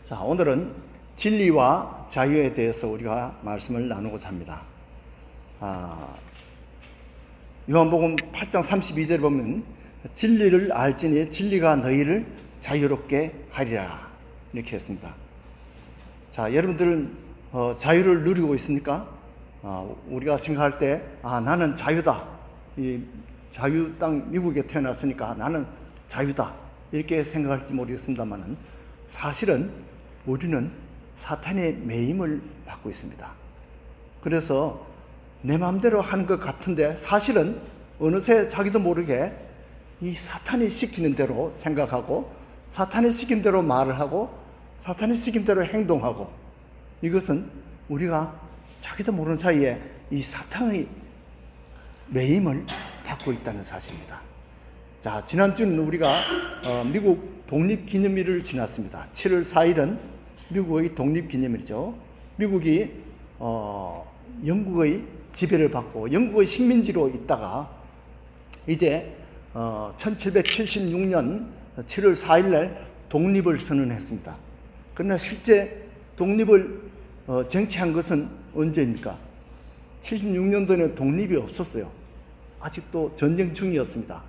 자, 오늘은 진리와 자유에 대해서 우리가 말씀을 나누고자 합니다. 요한복음 8장 32절에 보면 진리를 알지니 진리가 너희를 자유롭게 하리라 이렇게 했습니다. 자, 여러분들은 자유를 누리고 있습니까? 우리가 생각할 때 나는 자유다. 이 자유 땅 미국에 태어났으니까 나는 자유다 이렇게 생각할지 모르겠습니다만은 사실은 우리는 사탄의 매임을 받고 있습니다. 그래서 내 마음대로 하는 것 같은데 사실은 어느새 자기도 모르게 이 사탄이 시키는 대로 생각하고 사탄이 시킨 대로 말을 하고 사탄이 시킨 대로 행동하고, 이것은 우리가 자기도 모르는 사이에 이 사탄의 매임을 받고 있다는 사실입니다. 자, 지난주는 우리가 미국 독립기념일을 지났습니다. 7월 4일은 미국의 독립기념일이죠. 미국이 영국의 지배를 받고 영국의 식민지로 있다가 이제 1776년 7월 4일날 독립을 선언했습니다. 그러나 실제 독립을 쟁취한 것은 언제입니까? 76년도에는 독립이 없었어요. 아직도 전쟁 중이었습니다.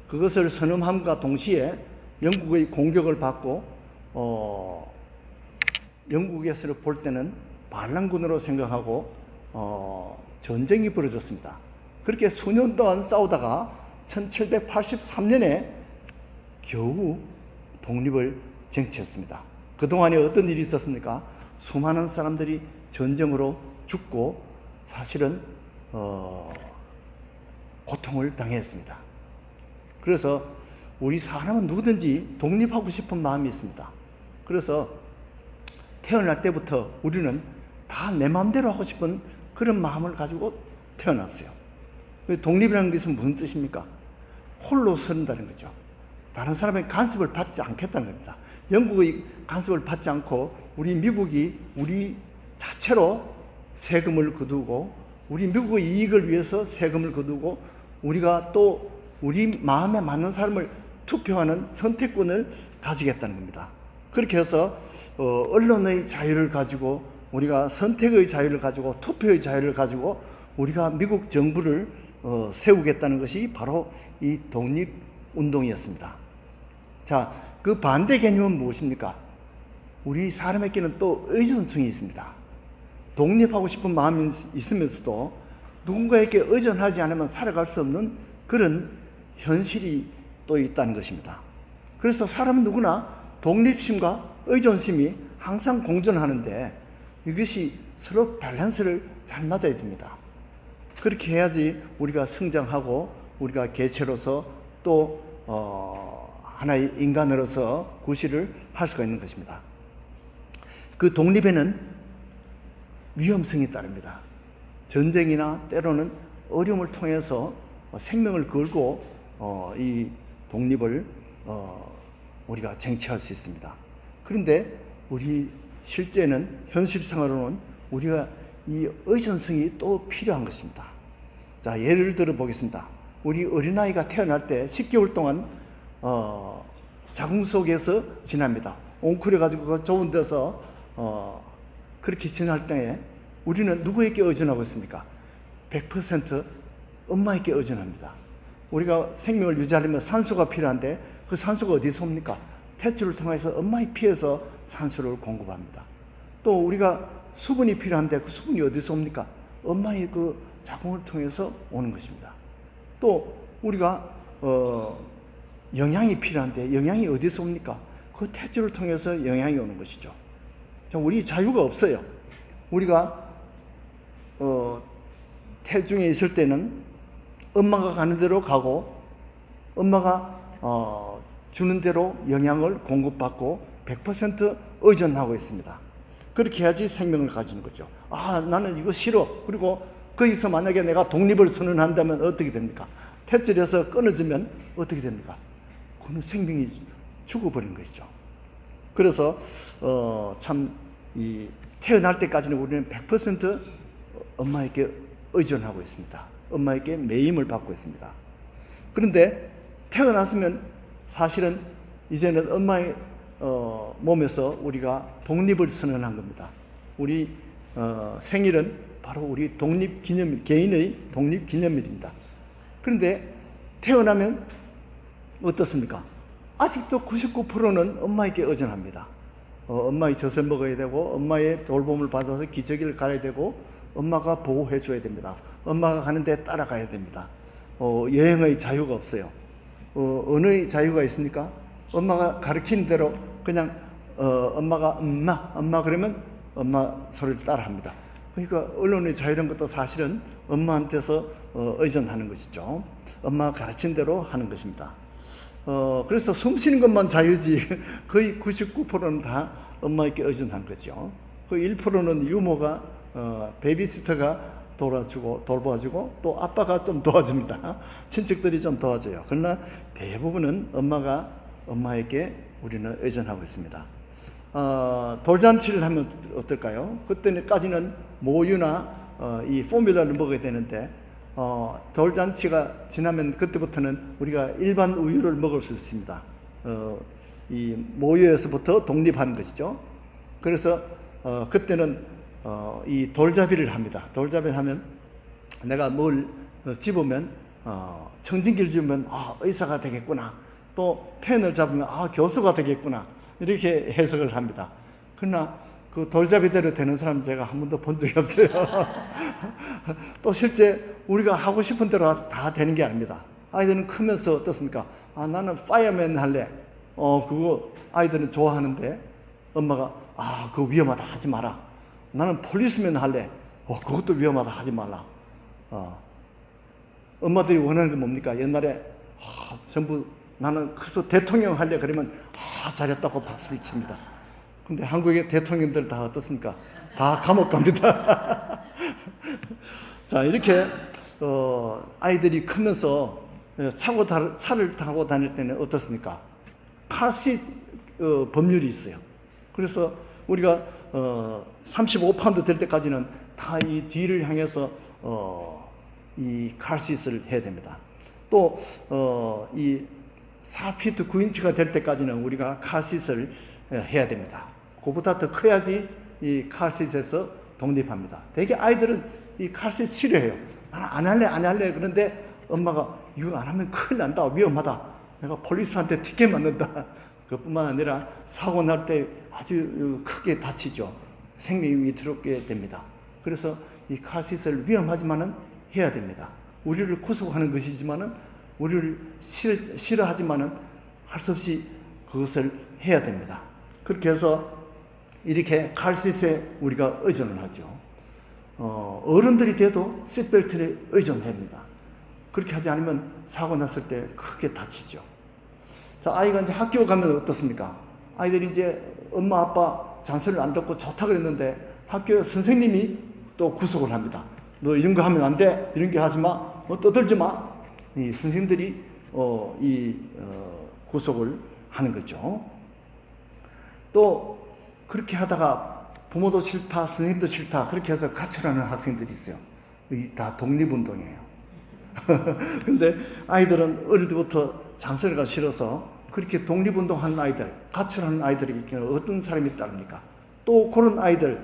그것을 선언함과 동시에 영국의 공격을 받고 영국에서 볼 때는 반란군으로 생각하고 전쟁이 벌어졌습니다. 그렇게 수년 동안 싸우다가 1783년에 겨우 독립을 쟁취했습니다. 그동안에 어떤 일이 있었습니까? 수많은 사람들이 전쟁으로 죽고 사실은 고통을 당했습니다. 그래서 우리 사람은 누구든지 독립하고 싶은 마음이 있습니다. 그래서 태어날 때부터 우리는 다 내 마음대로 하고 싶은 그런 마음을 가지고 태어났어요. 독립이라는 것은 무슨 뜻입니까? 홀로 서른다는 거죠. 다른 사람의 간섭을 받지 않겠다는 겁니다. 영국의 간섭을 받지 않고 우리 미국이 우리 자체로 세금을 거두고 우리 미국의 이익을 위해서 세금을 거두고 우리가 또 우리 마음에 맞는 사람을 투표하는 선택권을 가지겠다는 겁니다. 그렇게 해서 언론의 자유를 가지고 우리가 선택의 자유를 가지고 투표의 자유를 가지고 우리가 미국 정부를 세우겠다는 것이 바로 이 독립운동이었습니다. 자, 그 반대 개념은 무엇입니까? 우리 사람에게는 또 의존성이 있습니다. 독립하고 싶은 마음이 있으면서도 누군가에게 의존하지 않으면 살아갈 수 없는 그런 현실이 또 있다는 것입니다. 그래서 사람은 누구나 독립심과 의존심이 항상 공존하는데 이것이 서로 밸런스를 잘 맞아야 됩니다. 그렇게 해야지 우리가 성장하고 우리가 개체로서 또 하나의 인간으로서 구실을 할 수가 있는 것입니다. 그 독립에는 위험성이 따릅니다. 전쟁이나 때로는 어려움을 통해서 생명을 걸고 이 독립을 우리가 쟁취할 수 있습니다. 그런데 우리 실제는 현실상으로는 우리가 이 의존성이 또 필요한 것입니다. 자, 예를 들어 보겠습니다. 우리 어린아이가 태어날 때 10개월 동안 자궁 속에서 지납니다. 옹크려가지고 그 좋은 데서 그렇게 지날 때에 우리는 누구에게 의존하고 있습니까? 100% 엄마에게 의존합니다. 우리가 생명을 유지하려면 산소가 필요한데 그 산소가 어디서 옵니까? 탯줄을 통해서 엄마의 피에서 산소를 공급합니다. 또 우리가 수분이 필요한데 그 수분이 어디서 옵니까? 엄마의 그 자궁을 통해서 오는 것입니다. 또 우리가 영양이 필요한데 영양이 어디서 옵니까? 그 탯줄을 통해서 영양이 오는 것이죠. 우리 자유가 없어요. 우리가 태중에 있을 때는 엄마가 가는 대로 가고 엄마가 주는 대로 영양을 공급받고 100% 의존하고 있습니다. 그렇게 해야지 생명을 가지는 거죠. 나는 이거 싫어. 그리고 거기서 만약에 내가 독립을 선언한다면 어떻게 됩니까? 탯줄에서 끊어지면 어떻게 됩니까? 그는 생명이 죽어버린 것이죠. 그래서 이 태어날 때까지는 우리는 100% 엄마에게 의존하고 있습니다. 엄마에게 매임을 받고 있습니다. 그런데 태어났으면 사실은 이제는 엄마의 몸에서 우리가 독립을 선언한 겁니다. 우리 생일은 바로 우리 독립기념일, 개인의 독립기념일입니다. 그런데 태어나면 어떻습니까? 아직도 99%는 엄마에게 의존합니다. 엄마의 젖을 먹어야 되고, 엄마의 돌봄을 받아서 기저귀를 갈아야 되고, 엄마가 보호해 줘야 됩니다. 엄마가 가는 데 따라가야 됩니다. 여행의 자유가 없어요. 언어의 자유가 있습니까? 엄마가 가르치는 대로 그냥 엄마가 엄마 그러면 엄마 소리를 따라합니다. 그러니까 언론의 자유라는 것도 사실은 엄마한테서 의존하는 것이죠. 엄마가 가르친 대로 하는 것입니다. 그래서 숨 쉬는 것만 자유지 거의 99%는 다 엄마에게 의존한 거죠. 그 1%는 유모가 베이비시터가 돌봐주고 또 아빠가 좀 도와줍니다. 친척들이 좀 도와줘요. 그러나 대부분은 엄마에게 우리는 의존하고 있습니다. 돌잔치를 하면 어떨까요? 그때까지는 모유나 이 포뮬러를 먹어야 되는데 돌잔치가 지나면 그때부터는 우리가 일반 우유를 먹을 수 있습니다. 이 모유에서부터 독립하는 것이죠. 그래서 그때는 이 돌잡이를 합니다. 돌잡이를 하면 내가 뭘 집으면 청진기를 집으면 의사가 되겠구나. 또 펜을 잡으면 교수가 되겠구나. 이렇게 해석을 합니다. 그러나 그 돌잡이대로 되는 사람 제가 한 번도 본 적이 없어요. 또 실제 우리가 하고 싶은 대로 다 되는 게 아닙니다. 아이들은 크면서 어떻습니까? 나는 파이어맨 할래. 그거 아이들은 좋아하는데 엄마가 그거 위험하다 하지 마라. 나는 폴리스맨 할래. 그것도 위험하다 하지 말라. 엄마들이 원하는 게 뭡니까? 옛날에 전부 나는 그래서 대통령 할래 그러면 잘했다고 박수를 칩니다. 근데 한국의 대통령들 다 어떻습니까? 다 감옥 갑니다. 자, 이렇게 아이들이 크면서 차를 타고 다닐 때는 어떻습니까? 카시트 법률이 있어요. 그래서 우리가 35파운드 될 때까지는 다 이 뒤를 향해서 이 카시트를 해야 됩니다. 또 이 4피트 9인치가 될 때까지는 우리가 카시트를 해야 됩니다. 그보다 더 커야지 이 카시트에서 독립합니다. 대개 아이들은 이 카시트 싫어해요. 나는 안 할래. 그런데 엄마가 이거 안 하면 큰일 난다. 위험하다. 내가 폴리스한테 티켓 맞는다. 그뿐만 아니라 사고 날 때 아주 크게 다치죠. 생명이 위태롭게 됩니다. 그래서 이 카시트를 위험하지만은 해야 됩니다. 우리를 구속하는 것이지만은 우리를 싫어하지만은 할 수 없이 그것을 해야 됩니다. 그렇게 해서 이렇게 카시트에 우리가 의존을 하죠. 어른들이 돼도 시트벨트에 의존합니다. 그렇게 하지 않으면 사고 났을 때 크게 다치죠. 자, 아이가 이제 학교 가면 어떻습니까? 아이들이 이제 엄마 아빠 잔소리를 안 듣고 좋다 그랬는데 학교 선생님이 또 구속을 합니다. 너 이런 거 하면 안 돼. 이런 거 하지 마. 떠들지 마. 이 선생님들이 구속을 하는 거죠. 또 그렇게 하다가 부모도 싫다, 선생님도 싫다 그렇게 해서 가출하는 학생들이 있어요. 이 다 독립운동이에요. 근데 아이들은 어릴 때부터 잔소리가 싫어서 그렇게 독립운동하는 아이들, 가출하는 아이들에게 어떤 사람이 따릅니까? 또 그런 아이들,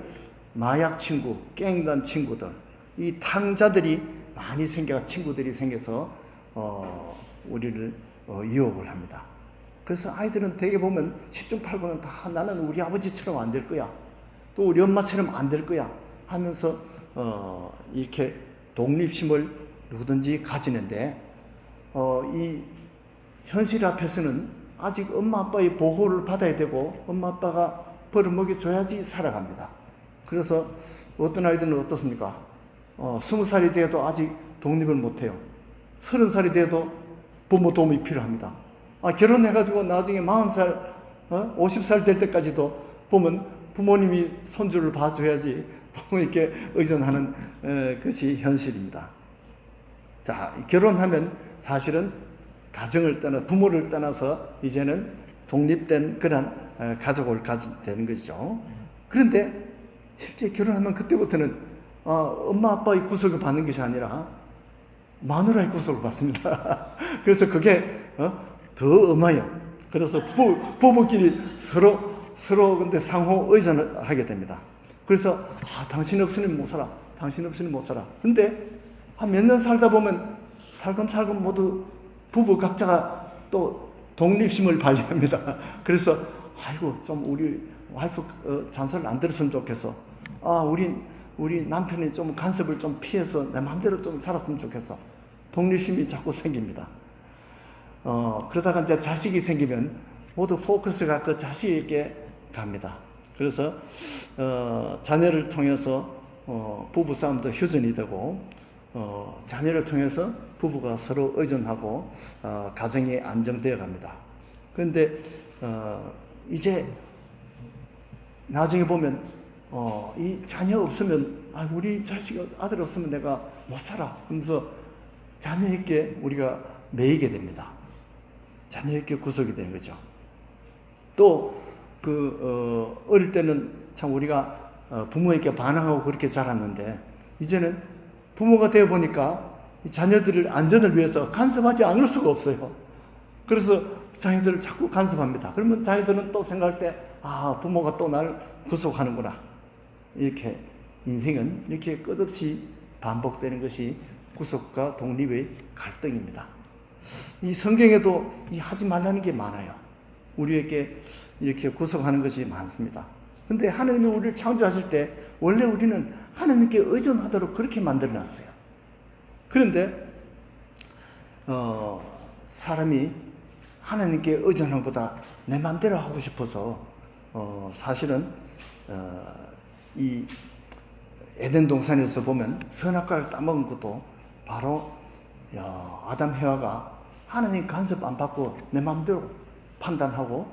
마약 친구, 갱단 친구들, 이 탕자들이 많이 친구들이 생겨서 우리를 유혹을 합니다. 그래서 아이들은 대개 보면 10중 8구는 다 나는 우리 아버지처럼 안 될 거야. 또 우리 엄마처럼 안 될 거야 하면서 이렇게 독립심을 누구든지 가지는데 이 현실 앞에서는 아직 엄마 아빠의 보호를 받아야 되고 엄마 아빠가 벌을 먹여줘야지 살아갑니다. 그래서 어떤 아이들은 어떻습니까? 20살이 돼도 아직 독립을 못해요. 30살이 돼도 부모 도움이 필요합니다. 결혼해가지고 나중에 40살, 50살 될 때까지도 보면 부모님이 손주를 봐줘야지 부모님께 의존하는 것이 현실입니다. 자, 결혼하면 사실은 가정을 떠나 부모를 떠나서 이제는 독립된 그런 가족을 가지게 되는 것이죠. 그런데 실제 결혼하면 그때부터는 엄마 아빠의 구속을 받는 것이 아니라 마누라의 구속을 받습니다. 그래서 그게 더 엄해요. 그래서 부부끼리 서로 근데 상호 의존을 하게 됩니다. 그래서 당신 없으면 못 살아. 당신 없으면 못 살아. 근데 한 몇 년 살다 보면 살금살금 모두 부부 각자가 또 독립심을 발휘합니다. 그래서 아이고 좀 우리 와이프 잔소리를 안 들었으면 좋겠어. 우리 남편이 좀 간섭을 좀 피해서 내 마음대로 좀 살았으면 좋겠어. 독립심이 자꾸 생깁니다. 그러다가 이제 자식이 생기면 모두 포커스가 그 자식에게 갑니다. 그래서 자녀를 통해서 부부 싸움도 휴전이 되고 자녀를 통해서 부부가 서로 의존하고 가정이 안정되어 갑니다. 그런데 이제 나중에 보면 이 자녀 없으면 우리 자식 아들 없으면 내가 못 살아 하면서 자녀에게 우리가 매이게 됩니다. 자녀에게 구속이 되는 거죠. 또 어릴 때는 참 우리가 부모에게 반항하고 그렇게 자랐는데 이제는 부모가 되어 보니까 자녀들을 안전을 위해서 간섭하지 않을 수가 없어요. 그래서 자녀들을 자꾸 간섭합니다. 그러면 자녀들은 또 생각할 때 부모가 또 나를 구속하는구나. 이렇게 인생은 이렇게 끝없이 반복되는 것이 구속과 독립의 갈등입니다. 이 성경에도 하지 말라는 게 많아요. 우리에게 이렇게 구속하는 것이 많습니다. 근데 하나님이 우리를 창조하실 때 원래 우리는 하나님께 의존하도록 그렇게 만들어 놨어요. 그런데 사람이 하나님께 의존하는 것보다 내 마음대로 하고 싶어서 사실은 이 에덴 동산에서 보면 선악과를 따먹은 것도 바로 아담 해와가 하나님 간섭 안 받고 내 마음대로 판단하고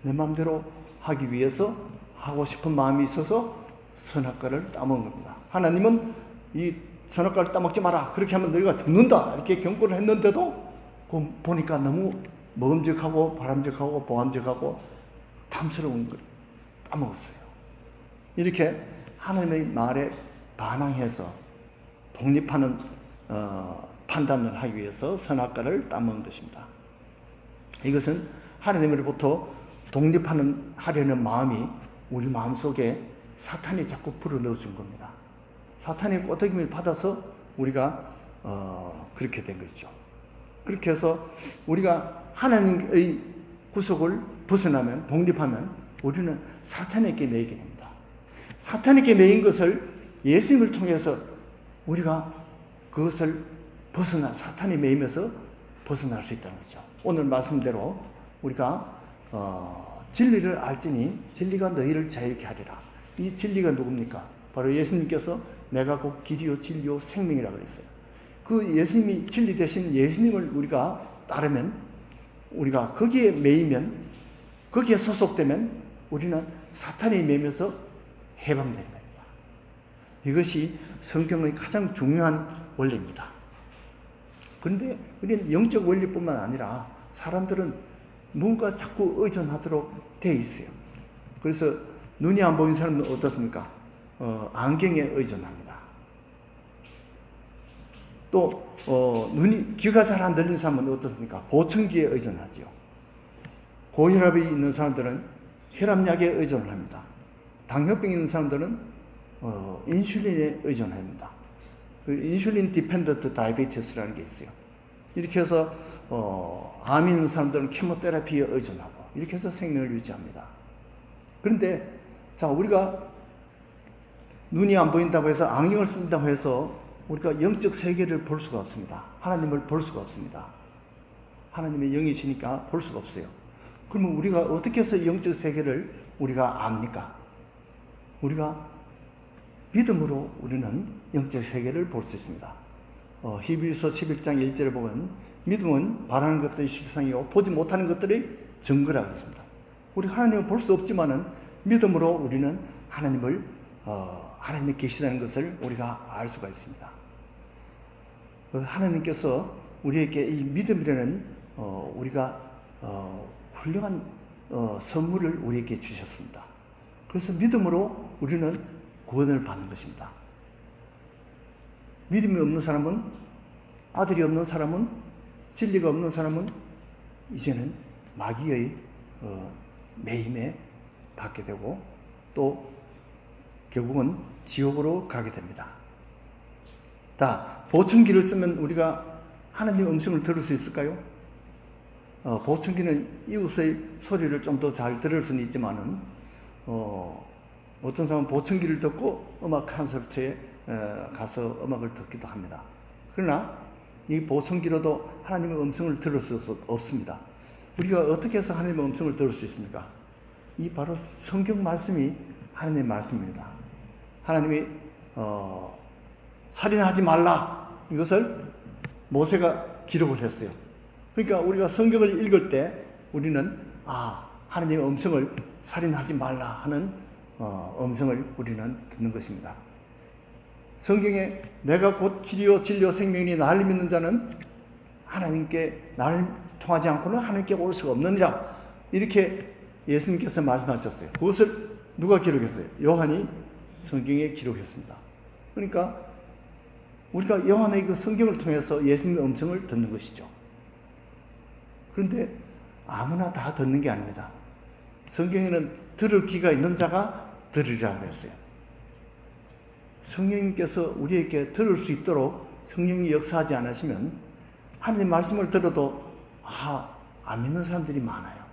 내 마음대로 하기 위해서 하고 싶은 마음이 있어서 선악과를 따먹은 겁니다. 하나님은 이 선악과를 따먹지 마라. 그렇게 하면 너희가 죽는다. 이렇게 경고를 했는데도 보니까 너무 먹음직하고 바람직하고 보암직하고 탐스러운 걸 따먹었어요. 이렇게 하나님의 말에 반항해서 독립하는 판단을 하기 위해서 선악과를 따먹은 것입니다. 이것은 하나님으로부터 독립하려는 마음이 우리 마음속에 사탄이 자꾸 불어넣어 준 겁니다. 사탄의 꼬드김을 받아서 우리가 그렇게 된 것이죠. 그렇게 해서 우리가 하나님의 구속을 벗어나면, 독립하면 우리는 사탄에게 매이게 됩니다. 사탄에게 매인 것을 예수님을 통해서 우리가 그것을 사탄이 매이면서 벗어날 수 있다는 거죠. 오늘 말씀대로 우리가 진리를 알지니 진리가 너희를 자유케 하리라. 이 진리가 누굽니까? 바로 예수님께서 내가 곧 길이요 진리요 생명이라고 그랬어요. 그 예수님이 진리 되신 예수님을 우리가 따르면, 우리가 거기에 매이면, 거기에 소속되면 우리는 사탄이 매면서 해방되는 겁니다. 이것이 성경의 가장 중요한 원리입니다. 그런데 우리는 영적 원리뿐만 아니라 사람들은 뭔가 자꾸 의존하도록 되어 있어요. 그래서 눈이 안 보이는 사람은 어떻습니까? 안경에 의존합니다. 또 귀가 잘 안 들리는 사람은 어떻습니까? 보청기에 의존하죠. 고혈압이 있는 사람들은 혈압약에 의존을 합니다. 당뇨병이 있는 사람들은 인슐린에 의존합니다. 그 인슐린 디펜던트 다이비티스라는 게 있어요. 이렇게 해서 암 있는 사람들은 케모테라피에 의존하고 이렇게 해서 생명을 유지합니다. 그런데 자, 우리가 눈이 안 보인다고 해서 안경을 쓴다고 해서 우리가 영적 세계를 볼 수가 없습니다. 하나님을 볼 수가 없습니다. 하나님의 영이시니까 볼 수가 없어요. 그러면 우리가 어떻게 해서 영적 세계를 우리가 압니까? 우리가 믿음으로 우리는 영적 세계를 볼 수 있습니다. 히브리서 11장 1절에 보면 믿음은 바라는 것들이 실상이요 보지 못하는 것들이 증거라고 했습니다. 우리 하나님을 볼 수 없지만은 믿음으로 우리는 하나님이 계시다는 것을 우리가 알 수가 있습니다. 하나님께서 우리에게 이 믿음이라는 우리가 훌륭한 선물을 우리에게 주셨습니다. 그래서 믿음으로 우리는 구원을 받는 것입니다. 믿음이 없는 사람은, 아들이 없는 사람은, 진리가 없는 사람은 이제는 마귀의 매임에 받게 되고 또 결국은 지옥으로 가게 됩니다. 보청기를 쓰면 우리가 하나님의 음성을 들을 수 있을까요? 보청기는 이웃의 소리를 좀 더 잘 들을 수는 있지만은 어떤 사람은 보청기를 듣고 음악 콘서트에 가서 음악을 듣기도 합니다. 그러나 이 보청기로도 하나님의 음성을 들을 수 없습니다. 우리가 어떻게 해서 하나님의 음성을 들을 수 있습니까? 이 바로 성경 말씀이 하나님의 말씀입니다. 하나님이 살인하지 말라, 이것을 모세가 기록을 했어요. 그러니까 우리가 성경을 읽을 때 우리는 하나님의 음성을 살인하지 말라 하는 음성을 우리는 듣는 것입니다. 성경에 내가 곧 길이요 진리요 생명이니 나를 믿는 자는 하나님께 나를 통하지 않고는 하나님께 올 수가 없느니라, 이렇게 예수님께서 말씀하셨어요. 그것을 누가 기록했어요? 요한이 성경에 기록했습니다. 그러니까 우리가 요한의 그 성경을 통해서 예수님의 음성을 듣는 것이죠. 그런데 아무나 다 듣는 게 아닙니다. 성경에는 들을 귀가 있는 자가 들으리라고 했어요. 성령님께서 우리에게 들을 수 있도록 성령이 역사하지 않으시면 하나님의 말씀을 들어도 안 믿는 사람들이 많아요.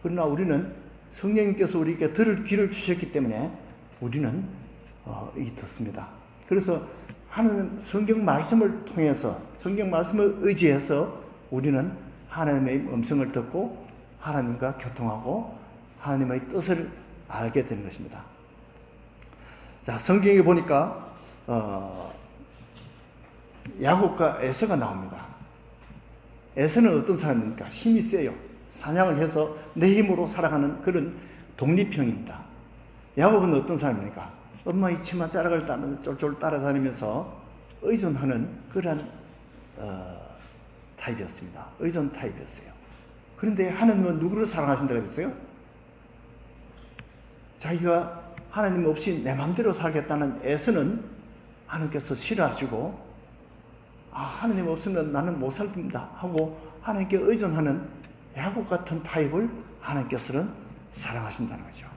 그러나 우리는 성령님께서 우리에게 들을 귀를 주셨기 때문에 우리는 듣습니다. 그래서 하나님 성경 말씀을 통해서, 성경 말씀을 의지해서 우리는 하나님의 음성을 듣고 하나님과 교통하고 하나님의 뜻을 알게 되는 것입니다. 자, 성경에 보니까 야곱과 에서가 나옵니다. 에서는 어떤 사람입니까? 힘이 세요. 사냥을 해서 내 힘으로 살아가는 그런 독립형입니다. 야곱은 어떤 사람입니까? 엄마의 치마 자락을 따면서 쫄쫄 따라다니면서 의존하는 그러한 타입이었습니다. 의존 타입이었어요. 그런데 하나님은 누구를 사랑하신다고 그랬어요? 자기가 하나님 없이 내 마음대로 살겠다는 에서는 하나님께서 싫어하시고 하나님 없으면 나는 못 살겠다 하고 하나님께 의존하는 야곱 같은 타입을 하나님께서는 사랑하신다는 거죠.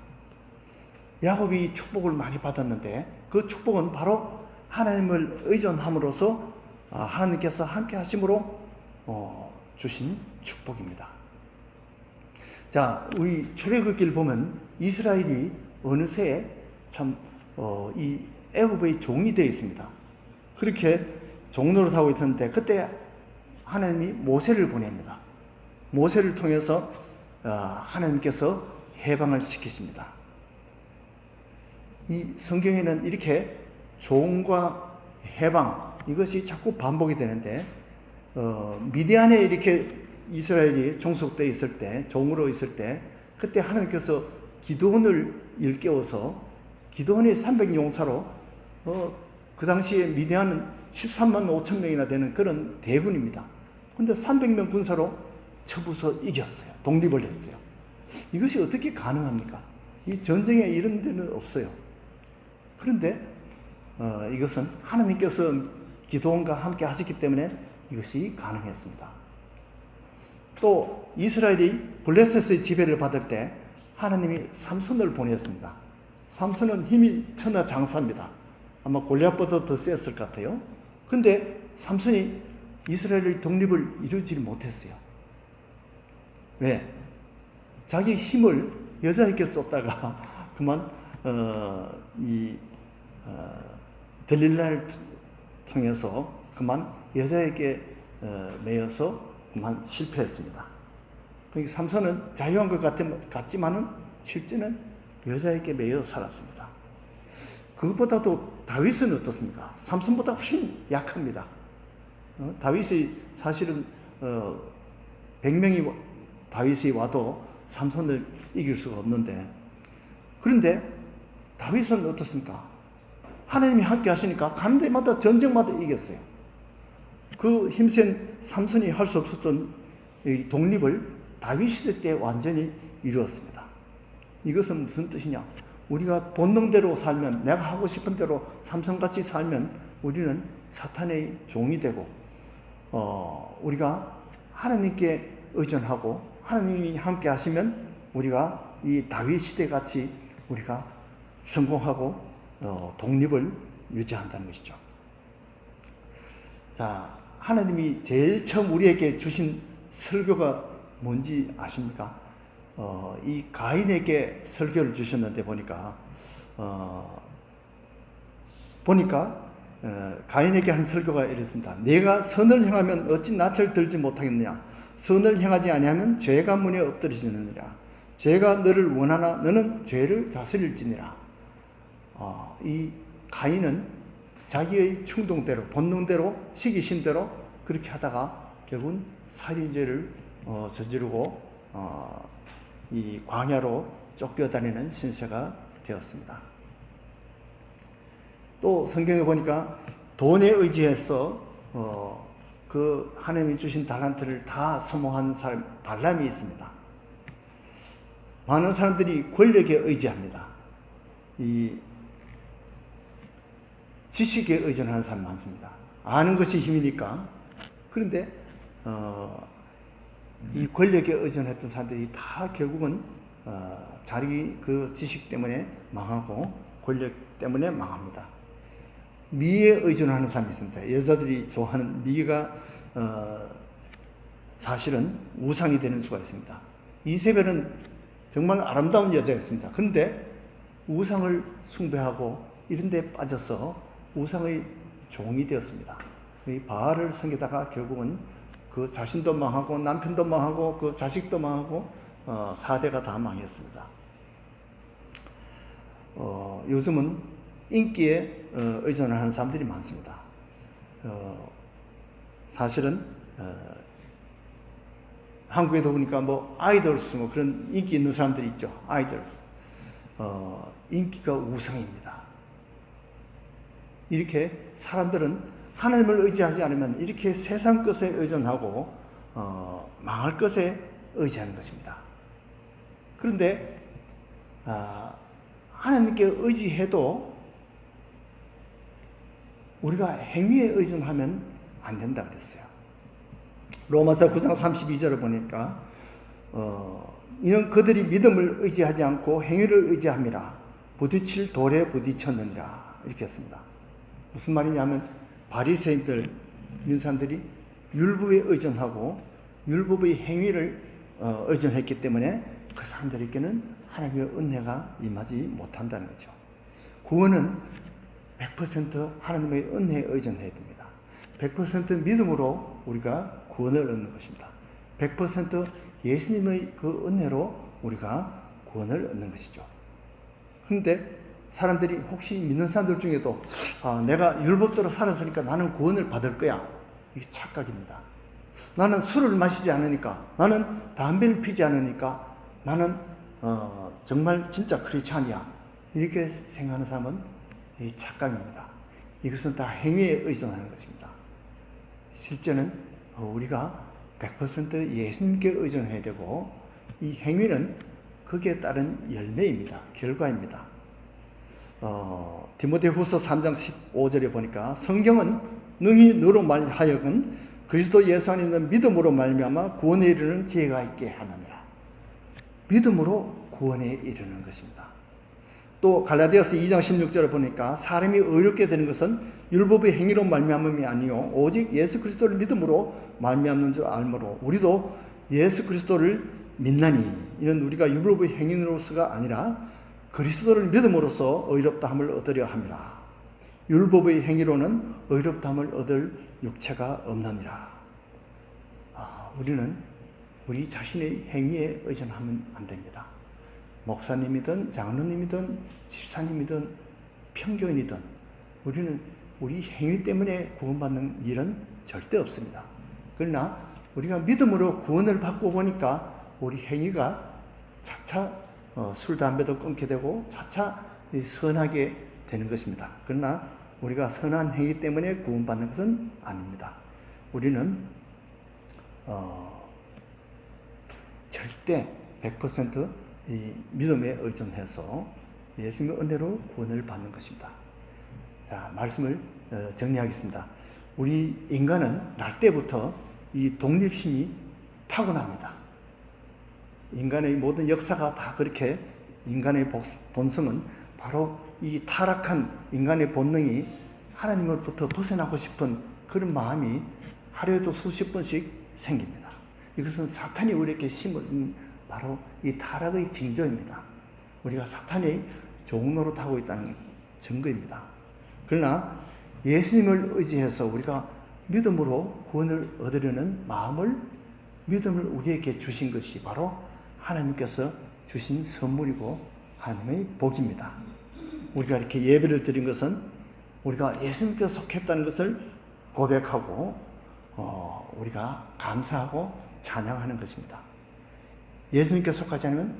야곱이 축복을 많이 받았는데 그 축복은 바로 하나님을 의존함으로써 하나님께서 함께 하심으로 주신 축복입니다. 자, 우리 출애굽기를 보면 이스라엘이 어느새 이 애굽의 종이 되어 있습니다. 그렇게 종노릇하고 있었는데 그때 하나님이 모세를 보냅니다. 모세를 통해서 하나님께서 해방을 시키십니다. 이 성경에는 이렇게 종과 해방, 이것이 자꾸 반복이 되는데 미디안에 이렇게 이스라엘이 종속되어 있을 때, 종으로 있을 때 그때 하나님께서 기드온을 일깨워서 기드온이 300용사로 그 당시에 미디안은 13만 5천 명이나 되는 그런 대군입니다. 그런데 300명 군사로 쳐부서 이겼어요. 독립을 했어요. 이것이 어떻게 가능합니까? 이 전쟁에 이런 데는 없어요. 그런데 이것은 하나님께서 기드온과 함께 하셨기 때문에 이것이 가능했습니다. 또 이스라엘이 블레셋의 지배를 받을 때 하나님이 삼손을 보냈습니다. 삼손은 힘이 천하장사입니다. 아마 골리앗보다 더 셌을 것 같아요. 근데 삼손이 이스라엘의 독립을 이루지 못했어요. 왜? 자기 힘을 여자에게 쏟다가 그만 델릴라를 통해서 그만 여자에게 매여서 그만 실패했습니다. 그러니까 삼손은 자유한 것 같지만은 실제는 여자에게 매여 살았습니다. 그것보다도 다윗은 어떻습니까? 삼손보다 훨씬 약합니다. 다윗이 사실은 100명이 다윗이 와도 삼손을 이길 수가 없는데, 그런데 다윗은 어떻습니까? 하나님이 함께 하시니까 가는 데마다 전쟁마다 이겼어요. 그 힘센 삼손이 할 수 없었던 이 독립을 다윗 시대 때 완전히 이루었습니다. 이것은 무슨 뜻이냐? 우리가 본능대로 살면, 내가 하고 싶은 대로 삼손같이 살면 우리는 사탄의 종이 되고 우리가 하나님께 의존하고 하나님이 함께 하시면 우리가 이 다윗 시대 같이 우리가 성공하고 독립을 유지한다는 것이죠. 자, 하나님이 제일 처음 우리에게 주신 설교가 뭔지 아십니까? 이 가인에게 설교를 주셨는데 보니까 가인에게 한 설교가 이렇습니다. 내가 선을 행하면 어찌 낯을 들지 못하겠느냐? 선을 행하지 아니하면 죄가 문에 엎드리시느니라. 죄가 너를 원하나 너는 죄를 다스릴지니라. 이 가인은 자기의 충동대로, 본능대로, 시기심대로 그렇게 하다가 결국은 살인죄를 저지르고 이 광야로 쫓겨다니는 신세가 되었습니다. 또 성경에 보니까 돈에 의지해서 그 하나님이 주신 달란트를 다 소모한 사람 발람이 있습니다. 많은 사람들이 권력에 의지합니다. 이 지식에 의존하는 사람이 많습니다. 아는 것이 힘이니까. 그런데 이 권력에 의존했던 사람들이 다 결국은 자기 그 지식 때문에 망하고 권력 때문에 망합니다. 미에 의존하는 사람이 있습니다. 여자들이 좋아하는 미가 사실은 우상이 되는 수가 있습니다. 이세벨은 정말 아름다운 여자였습니다. 그런데 우상을 숭배하고 이런 데 빠져서 우상의 종이 되었습니다. 이 바알을 섬기다가 결국은 그 자신도 망하고 남편도 망하고 그 자식도 망하고 4대가 다 망했습니다. 요즘은 인기에 의존하는 사람들이 많습니다. 사실은 한국에도 보니까 뭐 아이돌스 뭐 그런 인기 있는 사람들이 있죠. 아이돌스. 인기가 우상입니다. 이렇게 사람들은 하나님을 의지하지 않으면 이렇게 세상 것에 의존하고 망할 것에 의지하는 것입니다. 그런데 하나님께 의지해도 우리가 행위에 의존하면 안 된다 그랬어요. 로마서 9장 32절을 보니까 이는 그들이 믿음을 의지하지 않고 행위를 의지함이라 부딪힐 돌에 부딪혔느니라 이렇게 했습니다. 무슨 말이냐면 바리새인들 이런 사람들이 율법에 의존하고 율법의 행위를 의존했기 때문에 그 사람들에게는 하나님의 은혜가 임하지 못한다는 거죠. 구원은 100% 하나님의 은혜에 의존해야 됩니다. 100% 믿음으로 우리가 구원을 얻는 것입니다. 100% 예수님의 그 은혜로 우리가 구원을 얻는 것이죠. 그런데 사람들이 혹시 믿는 사람들 중에도 내가 율법대로 살았으니까 나는 구원을 받을 거야. 이게 착각입니다. 나는 술을 마시지 않으니까, 나는 담배를 피지 않으니까 나는 정말 진짜 크리스찬이야. 이렇게 생각하는 사람은 착각입니다. 이것은 다 행위에 의존하는 것입니다. 실제는 우리가 100% 예수님께 의존해야 되고 이 행위는 거기에 따른 열매입니다. 결과입니다. 디모데후서 3장 15절에 보니까 성경은 능히 너로 말하여금 그리스도 예수 안에 있는 믿음으로 말미암아 구원에 이르는 지혜가 있게 하느니라. 믿음으로 구원에 이르는 것입니다. 또 갈라디아서 2장 16절을 보니까 사람이 의롭게 되는 것은 율법의 행위로 말미암음이 아니요 오직 예수 그리스도를 믿음으로 말미암는 줄 알므로 우리도 예수 그리스도를 믿나니 이는 우리가 율법의 행위로서가 아니라 그리스도를 믿음으로써 의롭다함을 얻으려 함이라. 율법의 행위로는 의롭다함을 얻을 육체가 없느니라. 우리는 우리 자신의 행위에 의존하면 안 됩니다. 목사님이든 장로님이든 집사님이든 평교인이든 우리는 우리 행위 때문에 구원받는 일은 절대 없습니다. 그러나 우리가 믿음으로 구원을 받고 보니까 우리 행위가 차차 술, 담배도 끊게 되고 차차 선하게 되는 것입니다. 그러나 우리가 선한 행위 때문에 구원받는 것은 아닙니다. 우리는 절대 100% 이 믿음에 의존해서 예수님의 은혜로 구원을 받는 것입니다. 자, 말씀을 정리하겠습니다. 우리 인간은 날 때부터 이 독립심이 타고납니다. 인간의 모든 역사가 다 그렇게 인간의 본성은 바로 이 타락한 인간의 본능이 하나님으로부터 벗어나고 싶은 그런 마음이 하루에도 수십 번씩 생깁니다. 이것은 사탄이 우리에게 심어준 바로 이 타락의 징조입니다. 우리가 사탄의 종로로 타고 있다는 증거입니다. 그러나 예수님을 의지해서 우리가 믿음으로 구원을 얻으려는 마음을, 믿음을 우리에게 주신 것이 바로 하나님께서 주신 선물이고 하나님의 복입니다. 우리가 이렇게 예배를 드린 것은 우리가 예수님께 속했다는 것을 고백하고 우리가 감사하고 찬양하는 것입니다. 예수님께 속하지 않으면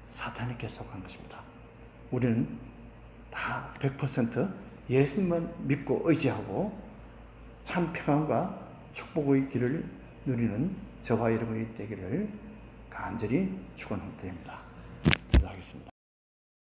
사탄에게 속한 것입니다. 우리는 다 100% 예수님만 믿고 의지하고 참 평안과 축복의 길을 누리는 저와 여러분이 되기를 간절히 축원드립니다. 기도하겠습니다.